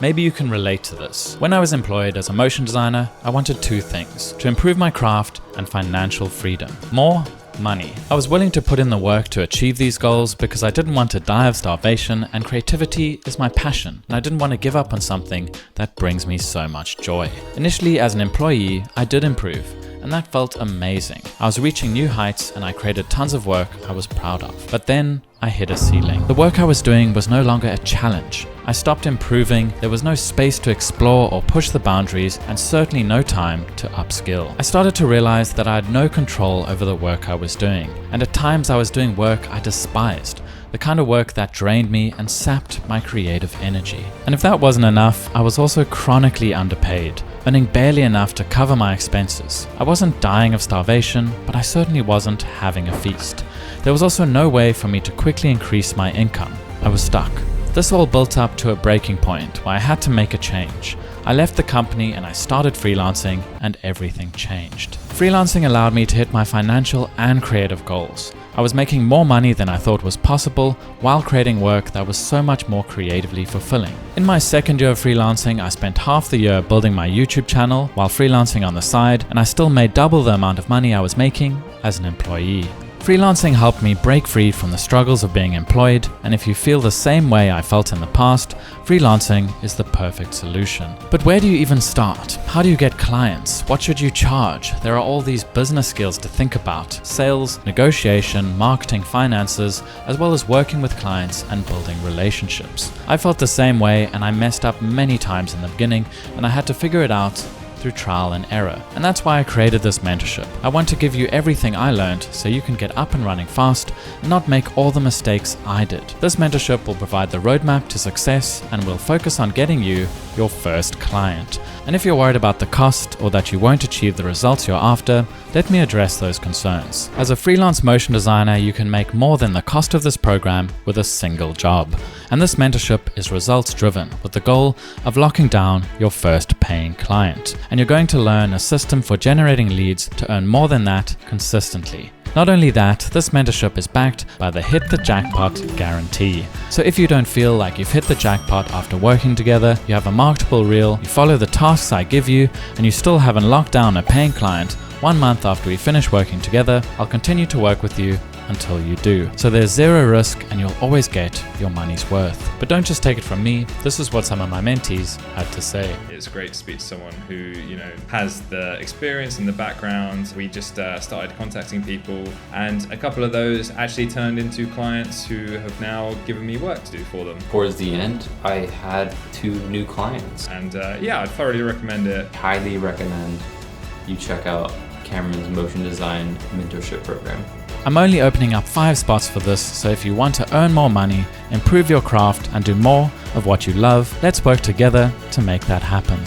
Maybe you can relate to this. When I was employed as a motion designer, I wanted two things: to improve my craft and financial freedom. More money. I was willing to put in the work to achieve these goals because I didn't want to die of starvation, and creativity is my passion, and I didn't want to give up on something that brings me so much joy. Initially, as an employee, I did improve, and that felt amazing. I was reaching new heights and I created tons of work I was proud of. But then I hit a ceiling. The work I was doing was no longer a challenge. I stopped improving, there was no space to explore or push the boundaries, and certainly no time to upskill. I started to realize that I had no control over the work I was doing, and at times I was doing work I despised, the kind of work that drained me and sapped my creative energy. And if that wasn't enough, I was also chronically underpaid, earning barely enough to cover my expenses. I wasn't dying of starvation, but I certainly wasn't having a feast. There was also no way for me to quickly increase my income. I was stuck. This all built up to a breaking point where I had to make a change. I left the company and I started freelancing, and everything changed. Freelancing allowed me to hit my financial and creative goals. I was making more money than I thought was possible while creating work that was so much more creatively fulfilling. In my second year of freelancing, I spent half the year building my YouTube channel while freelancing on the side, and I still made double the amount of money I was making as an employee. Freelancing helped me break free from the struggles of being employed, and if you feel the same way I felt in the past, freelancing is the perfect solution. But where do you even start? How do you get clients? What should you charge? There are all these business skills to think about: sales, negotiation, marketing, finances, as well as working with clients and building relationships. I felt the same way, and I messed up many times in the beginning, and I had to figure it out through trial and error. And that's why I created this mentorship. I want to give you everything I learned so you can get up and running fast and not make all the mistakes I did. This mentorship will provide the roadmap to success and will focus on getting you your first client. And if you're worried about the cost or that you won't achieve the results you're after, let me address those concerns. As a freelance motion designer, you can make more than the cost of this program with a single job. And this mentorship is results driven, with the goal of locking down your first paying client. And you're going to learn a system for generating leads to earn more than that consistently. Not only that, this mentorship is backed by the Hit the Jackpot guarantee. So if you don't feel like you've hit the jackpot after working together, you have a marketable reel, you follow the tasks I give you, and you still haven't locked down a paying client, 1 month after we finish working together, I'll continue to work with you until you do. So there's zero risk and you'll always get your money's worth. But don't just take it from me, this is what some of my mentees had to say. It's great to speak to someone who, has the experience and the background. We just started contacting people, and a couple of those actually turned into clients who have now given me work to do for them. Towards the end, I had 2 new clients. And I'd thoroughly recommend it. Highly recommend you check out Cameron's Motion Design Mentorship Program. I'm only opening up 5 spots for this, so if you want to earn more money, improve your craft, and do more of what you love, let's work together to make that happen.